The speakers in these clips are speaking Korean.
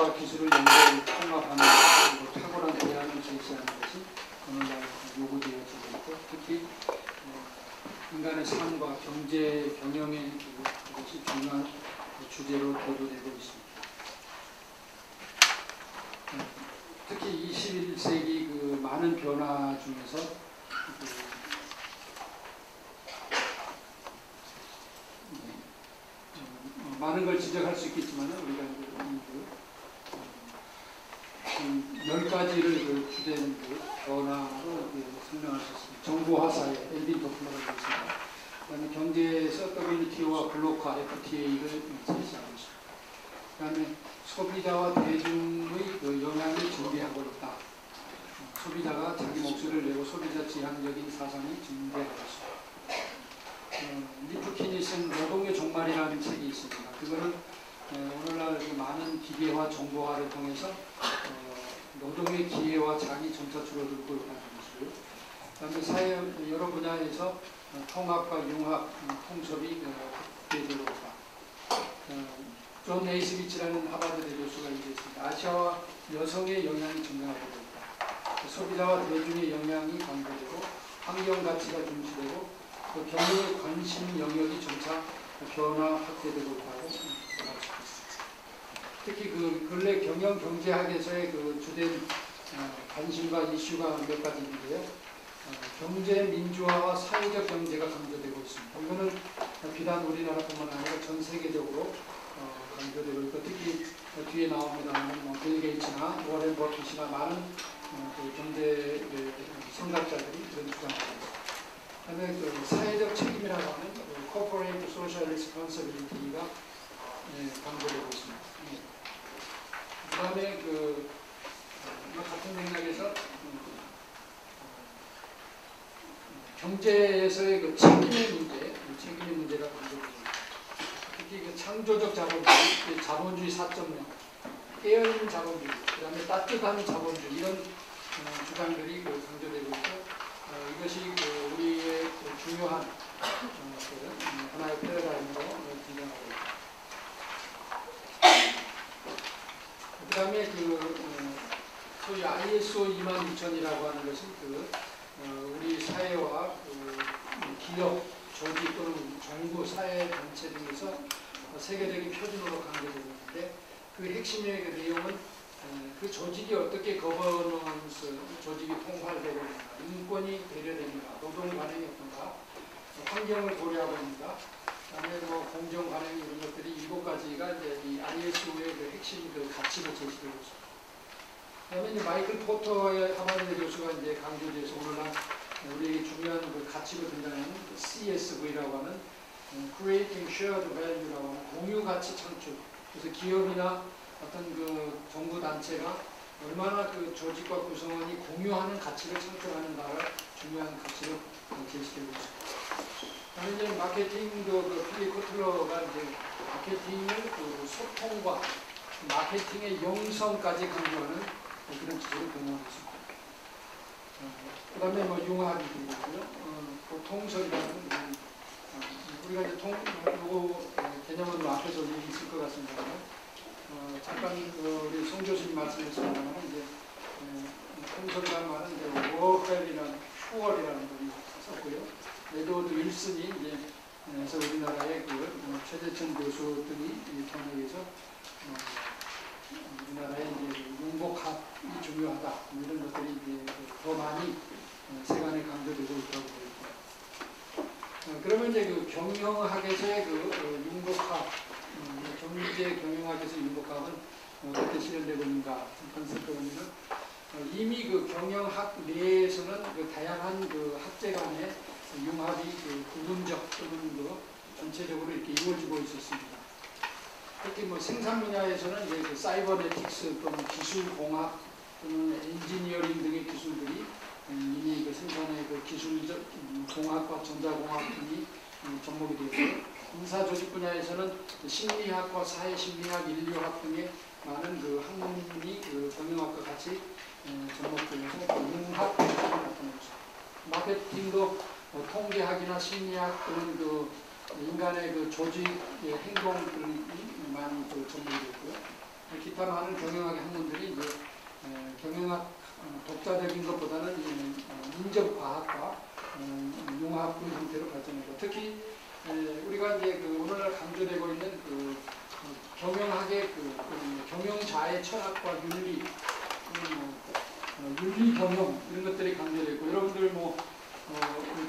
과학과 기술을 연결 통합하는 그리고 탁월한 대안을 제시하는 것이 오늘날 요구되어지고 있고, 특히 인간의 삶과 경제 경영의 그것이 중요한 주제로 보도되고 있습니다. 특히 21세기 그 많은 변화 중에서 많은 걸 지적할 수 있겠지만 우리가 10가지를 주된 변화로 설명할 수 있습니다. 정보화 사회, 엘빈 도플러가 있습니다. 그다음에 경제에서 WTO와 블록화, FTA를 제시하고 있습니다. 그다음에 소비자와 대중의 영향을 증대하고 있다. 소비자가 자기 목소리를 내고 소비자 지향적인 사상이 증대하고 있습니다. 리프킨이 쓴 노동의 종말이라는 책이 있습니다. 그거는 오늘날 그 많은 기계화, 정보화를 통해서 노동의 기회와 장이 점차 줄어들고 있다는 것이고요. 그다음에 사회 여러 분야에서 통합과 융합, 통섭이 확대되고 있다. 존 네이스비치라는 하버드 교수가 얘기했습니다. 아시아와 여성의 영향이 증가하고 있다. 소비자와 대중의 영향이 강조되고 환경 가치가 중시되고 경영의 관심 영역이 점차 변화 확대되고 있다고 말할 수 있습니다. 특히 그 근래 경영 경제학에서의 그 주된 관심과 이슈가 몇 가지인데요. 경제 민주화와 사회적 경제가 강조되고 있습니다. 이거는 비단 우리나라뿐만 아니라 전 세계적으로 강조되고 있고, 특히 뒤에 나옵니다만 빌 게이츠나 워렌 버핏이나 많은 그 경제 생각자들이 그런 주장을 합니다. 그다음에 그 사회적 책임이라고 하는 Corporate Social Responsibility가 강조되고 있습니다. 그다음에 같은 맥락에서 경제에서의 그 책임의 문제가 강조되고 있습니다. 특히 그 창조적 자본주의, 자본주의 4.0, 깨어있는 자본주의, 그다음에 따뜻한 자본주의 이런 주장들이 강조되고 있고. 이것이 우리의 중요한 하나의 패러다임으로 등장하고 있습니다. 그 다음에 소위 ISO 22000이라고 하는 것이 우리 사회와 기업, 조직 또는 정부, 사회 단체 등에서 세계적인 표준으로 강조되고 있는데, 그 핵심의 그 내용은 그 조직이 어떻게 거버넌스, 조직이 통활되고 있는가, 인권이 배려됩니다, 노동 관행이 어떤가, 환경을 고려하고 있는가, 그다음에 공정 관행 이런 것들이 7가지가 이제 이 ISO의 그 핵심 가치로 제시되고 있습니다. 그다음에 이제 마이클 포터의 하버드 교수가 이제 강조돼서 오늘날 우리에게 중요한 그 가치로 등장하는 CSV라고 하는 Creating Shared Value라고 하는 공유 가치 창출. 그래서 기업이나 어떤 그 정부 단체가 얼마나 그 조직과 구성원이 공유하는 가치를 창출하는가를 중요한 가치로 제시되고 있습니다. 다른 이제 마케팅도 필립 코틀러가 이제 마케팅을 소통과 마케팅의 영성까지 강조하는 그런 지적을 변화하고 있습니다. 그다음에 융합이 있고요. 통설이라는 우리가 이제 요거 개념은 앞에서 있을 것 같습니다. 잠깐 우리 송 교수님 말씀하셨지만 이제 통설이라는 말은 이제 워펠이라는 슈월이라는 분이 썼고요. 에드워드 윌슨이 이제 그래서 우리나라의 최재천 교수 등이 번역해서 우리나라의 이제 융복합이 중요하다 이런 것들이 이제 더 많이 세간에 강조되고 있다고 보입니다. 그러면 이제 그 경영학에서의 융복합, 경제 경영학에서 융복합은 어떻게 실현되고 있는가 컨셉은 이미 경영학 내에서는 다양한 학제 간의 융합이 부분적 또는 전체적으로 이렇게 이루어지고 있었습니다. 특히 생산 분야에서는 이제 사이버네틱스 또는 기술공학 또는 엔지니어링 등의 기술들이 이미 생산의 기술적 공학과 전자공학 등이 접목이 되었고, 인사조직 분야에서는 심리학과 사회심리학, 인류학 등의 많은 학문이 경영학과 같이 접목되면서 융합 현상이 나타나고 있습니다. 마케팅도 통계학이나 심리학 또는 인간의 조직의 행동들이 많이 접목이 됐고요. 기타 많은 경영학 학문들이 이제 경영학 독자적인 것보다는 인접과학과 융합 형태로 발전했고, 특히 우리가 이제 오늘날 강조되고 있는 경영학의 경영자의 철학과 윤리, 윤리 경영 이런 것들이 강조되고, 여러분들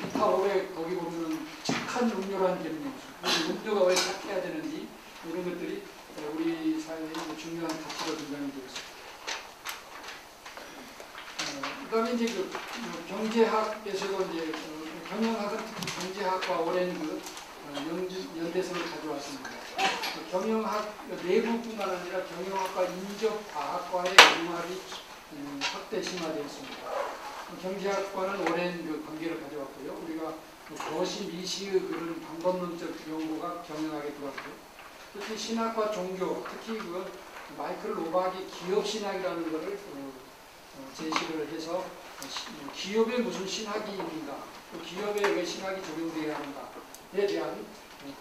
기타 500 거기 보면은 착한 음료라는 개념이 있어요. 음료가 왜 착해야 되는지 이런 것들이 우리 사회의 중요한 가치로 등장이 되어 있습니다. 그다음에 이제 경제학에서도 이제 경영학은 특히 경제학과 오랜 연대성을 가져왔습니다. 경영학 내부뿐만 아니라 경영학과 인접과학과의 융합이 확대 심화되어 있습니다. 경제학과는 오랜 관계를 가져왔고요. 우리가 거시 미시의 그런 방법론적 연구가 경영학에 들어왔고요. 특히 신학과 종교, 특히 마이클 로박이 기업신학이라는 것을 제시를 해서 기업에 무슨 신학이 있는가, 또 기업에 왜 신학이 적용되어야 하는가에 대한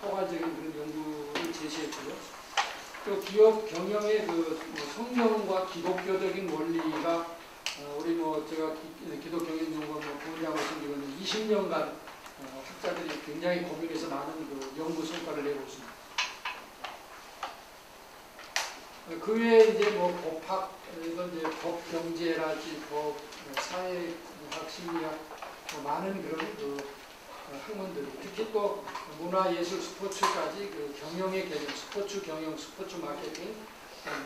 포괄적인 그런 연구를 제시했고요. 또 기업 경영의 성경과 기독교적인 원리가 우리 제가 기독경영연구원 부원장으로 있는 20년간 학자들이 굉장히 고민해서 많은 연구 성과를 내고 있습니다. 그 외에 이제 법학, 이건 이제 법경제라든지 법, 사회학, 심리학, 많은 그런 학문들이, 특히 또 문화예술, 스포츠까지 경영의 개념, 스포츠 경영, 스포츠 마케팅,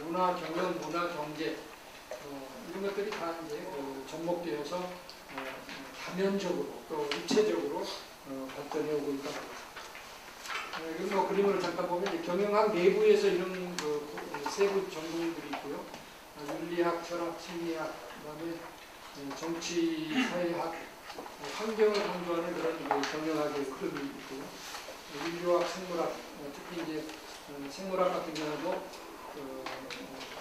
문화 경영, 문화 경제, 이런 것들이 다 이제 접목되어서 다면적으로 또 입체적으로 발전해 오고 있다. 그리고 그림을 잠깐 보면 경영학 내부에서 이런 세부 전공들이 있고요. 윤리학, 철학, 심리학, 그다음에 정치, 사회학, 환경을 강조하는 그런 경영학의 흐름이 있고요. 인류학, 생물학, 특히 이제 생물학 같은 경우도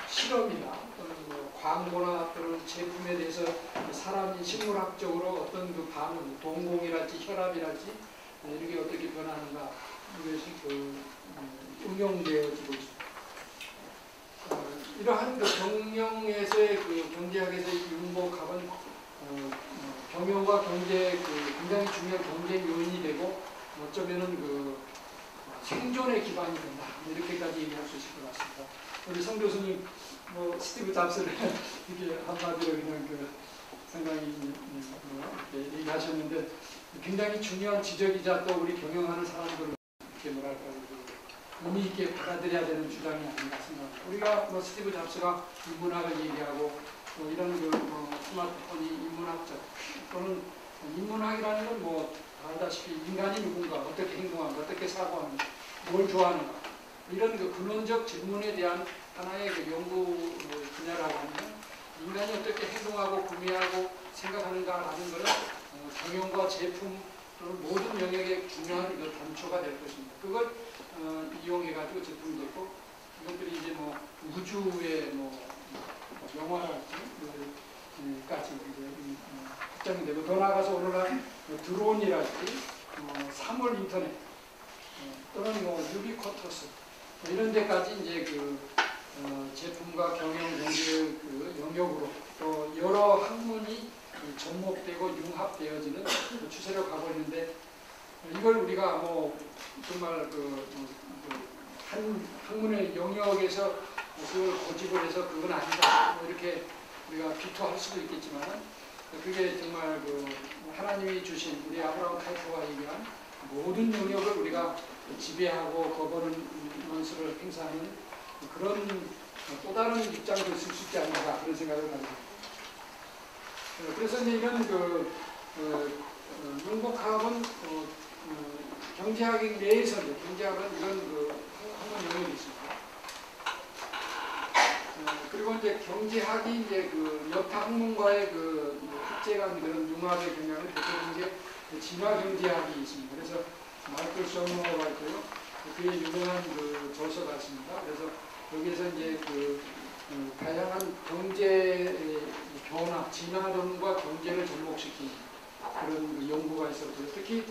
실험이나 또는 광고나 또는 제품에 대해서 사람이 식물학적으로 어떤 반응, 동공이랄지 혈압이랄지 이런 게 어떻게 변하는가, 이것이 응용되어지고 있습니다. 이러한 경영에서의 경제학에서의 융복합은 경영과 경제의 굉장히 중요한 경쟁 요인이 되고, 어쩌면은 생존의 기반이 된다, 이렇게까지 얘기할 수 있을 것 같습니다. 우리 성 교수님 스티브 잡스를 이렇게 한마디로 그냥 생각이 이렇게 얘기하셨는데, 굉장히 중요한 지적이자 또 우리 경영하는 사람들을 이렇게 의미 있게 받아들여야 되는 주장이 아닌가 생각합니다. 우리가 스티브 잡스가 인문학을 얘기하고 이런 스마트폰이 인문학적, 또는 인문학이라는 건 알다시피 인간이 누군가, 어떻게 행동하는가, 어떻게 사고하는가, 뭘 좋아하는가, 이런 근원적 질문에 대한 하나의 연구 분야라고 하면, 인간이 어떻게 행동하고 구매하고 생각하는가라는 것은 경영과 제품 또는 모든 영역의 중요한 단초가 될 것입니다. 그걸 이용해가지고 제품이 됐고, 이것들이 이제 우주의 영화랄지 까지 이제 확장이 되고, 더 나아가서 오늘날 드론이랄지 사물 인터넷 또는 유비쿼터스 이런 데까지 이제 제품과 경영 경제 영역으로 또 여러 학문이 접목되고 융합되어지는 추세로 가고 있는데, 이걸 우리가 정말 한 학문의 영역에서 그걸 고집을 해서 그건 아니다, 이렇게 우리가 비토할 수도 있겠지만, 그게 정말 하나님이 주신 우리 아브라함 카이퍼가 얘기한 모든 영역을 우리가 지배하고 거버넌스를 행사하는 그런 또 다른 입장도 있을 수 있지 않는가, 그런 생각을 합니다. 그래서 이제 이런 융복합은 경제학 내에서 경제학은 이런 학문 영역이 있습니다. 그리고 이제 경제학이 이제 여타 학문과의 흑제가 그런 융합의 경향을 대표하는 게 진화 경제학이 있습니다. 그래서 마이클 셔머가 있고요. 그의 유명한 저서가 있습니다. 그래서 여기에서 이제 다양한 경제의 변화, 진화론과 경제를 접목시키는 그런 연구가 있었고요. 특히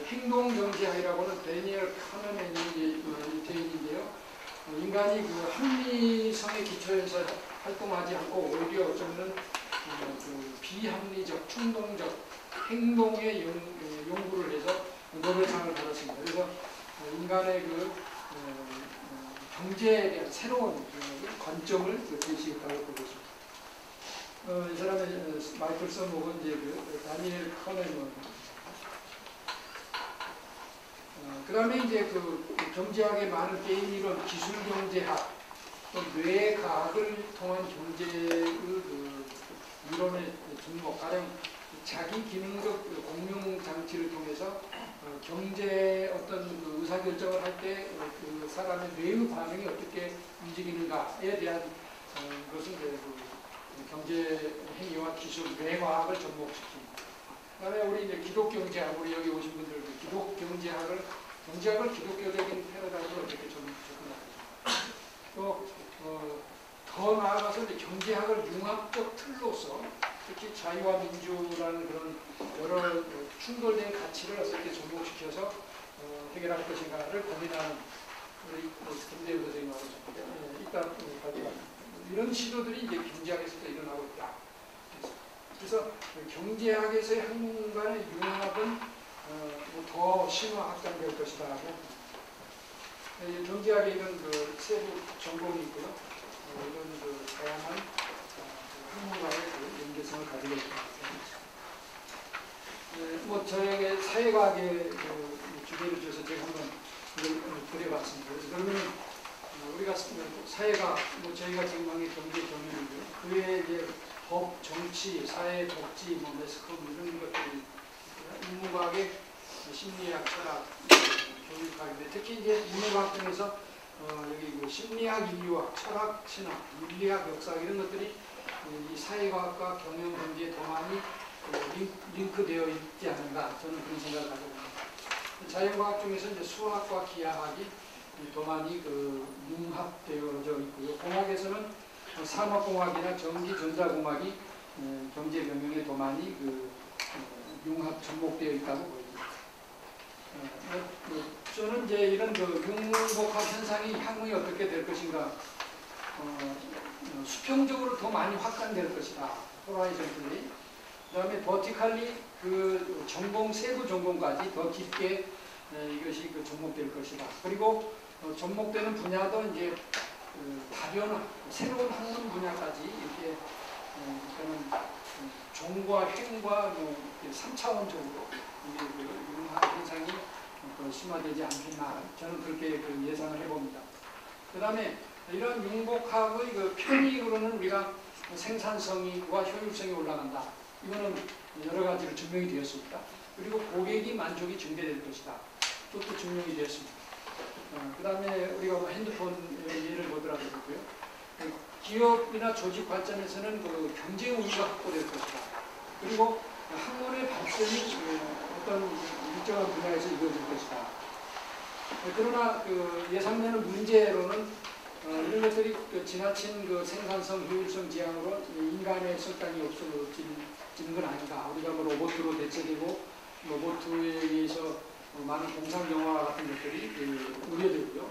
행동 경제학이라고는 데니얼 카너맨이 유태인인데요. 인간이 그 합리성에 기초해서 활동하지 않고 오히려 어쩌면 그 비합리적, 충동적 행동의 연구를 해서 노벨상을 받았습니다. 그래서 인간의 그 경제에 대한 새로운 관점을 제시했다고 보고 있습니다. 이 사람의 마이클 서목은 이제 그 다니엘 커네먼. 그 다음에 이제 그 경제학의 많은 게임 이론, 기술 경제학, 또 뇌과학을 통한 경제의 그 이론의 종목, 가령 자기 기능적 공룡 장치를 통해서 경제 어떤 그 의사결정을 할 때 그 사람의 뇌의 반응이 어떻게 움직이는가에 대한 것은 이제 그 경제 행위와 기술, 뇌과학을 접목시킵니다. 그 다음에 우리 이제 기독 경제학, 우리 여기 오신 분들 기독 경제학을 기독교적인 패러다임으로 어떻게 접근하는지. 또 더 나아가서 이제 경제학을 융합적 틀로서 특히 자유와 민주라는 그런 여러 충돌된 가치를 어떻게 접목시켜서 해결할 것인가를 고민하는 우리 김대우 선생님하고 이따 이런 시도들이 이제 경제학에서도 일어나고 있다. 그래서 경제학에서의 학문간의 융합은 더 심화 확장될 것이다 하고 경제학에 이런 그 세부 전공이 있고요. 이런 그 다양한 학문과의 그 연계성을 가지고 있습니다. 뭐 저에게 사회과학의 그 주제를 줘서 제가 한번 그려봤습니다. 그러면 우리가 사회가 뭐 저희가 지금 하는 게 경제 경영이고요. 그 외에 이제 법, 정치, 사회, 복지, 뭐 매스컴 이런 것들이 인문과학의 심리학, 철학, 교육학인데 특히 이제 인문과학 중에서 여기 뭐 심리학, 인류학, 철학, 신학, 윤리학, 역사 이런 것들이 이 사회과학과 경영 경제에 더 많이 링크되어 있지 않은가 저는 그런 생각을 가지고 있습니다. 자연과학 중에서 이제 수학과 기하학이 더 많이 그 융합되어져 있고요. 공학에서는 산업공학이나 전기, 전자공학이 경제 경영에 더 많이 그 융합 접목되어 있다고 보입니다. 저는 이제 이런 그 융복합 현상이 향후에 어떻게 될 것인가, 수평적으로 더 많이 확산될 것이다. 호라이즌들이. 그 다음에 버티칼리 그 전공, 세부 전공까지 더 깊게 이것이 그 접목될 것이다. 그리고 접목되는 분야도 이제 다변화, 새로운 학문 분야까지 이렇게 저는 종과 행과 뭐 3차원적으로 이게 융합 현상이 심화되지 않겠나 저는 그렇게 그 예상을 해봅니다. 그 다음에 이런 융복합의 그 편익으로는 우리가 생산성과 효율성이 올라간다. 이거는 여러 가지로 증명이 되었습니다. 그리고 고객이 만족이 증대될 것이다. 그것도 증명이 되었습니다. 그 다음에 우리가 뭐 핸드폰 예를 보더라도 그렇고요. 기업이나 조직 관점에서는 그 경제 우위가 확보될 것이다. 그리고 학문의 발전이 어떤 일정한 분야에서 이루어질 것이다. 그러나 그 예상되는 문제로는 이런 것들이 그 지나친 그 생산성, 효율성 지향으로 인간의 설득이 없어지는 건 아닌가. 우리가 뭐 로봇으로 대체되고 로봇에 의해서 많은 공상 영화 같은 것들이 우려되고요.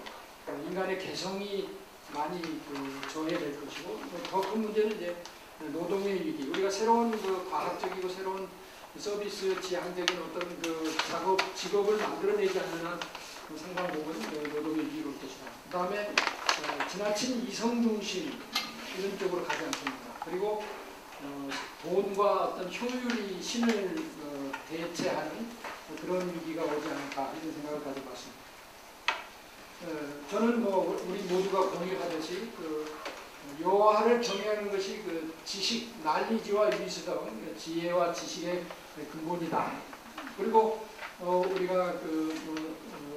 인간의 개성이 많이 그 저해될 것이고 더 큰 문제는 이제 노동의 위기. 우리가 새로운 그 과학적이고 새로운 서비스 지향적인 어떤 그 직업을 만들어내지 않는 한 상당 부분 노동의 위기로 올 것이다. 그 다음에 지나친 이성 중심 이런 쪽으로 가지 않습니다. 그리고 돈과 어떤 효율이 신을 대체하는 그런 위기가 오지 않을까 이런 생각을 가지고 왔습니다. 저는 뭐 우리 모두가 공유하듯이 그 여하를 정의하는 것이 그 지식, 난리지와 위스덤, 지혜와 지식의 근본이다. 그리고 우리가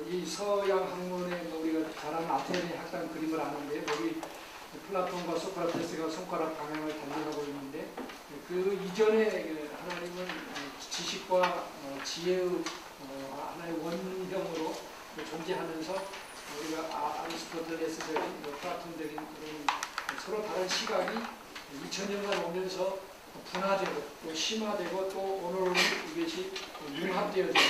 이 서양 학문에 우리가 잘 아는 아테네 학당 그림을 아는데 우리 플라톤과 소크라테스가 손가락 방향을 달리하고 있는데 그 이전에 하나님은 지식과 지혜의 하나의 원형으로 존재하면서 우리가 아리스토텔레스적인 플라톤적인 그런 서로 다른 시각이 2000년간 오면서 분화되고 또 심화되고 또 오늘은 이것이 융합되어지는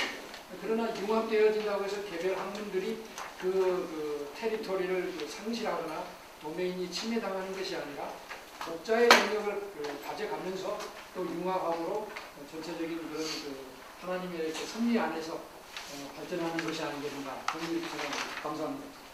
그러나 융합되어진다고 해서 개별 학문들이 그 테리토리를 상실하거나 도메인이 침해당하는 것이 아니라 독자의 영역을 가져가면서 또 융합함으로 전체적인 그런 하나님의 섭리 안에서 발전하는 것이 아니겠는가 그런 생각입니다. 감사합니다.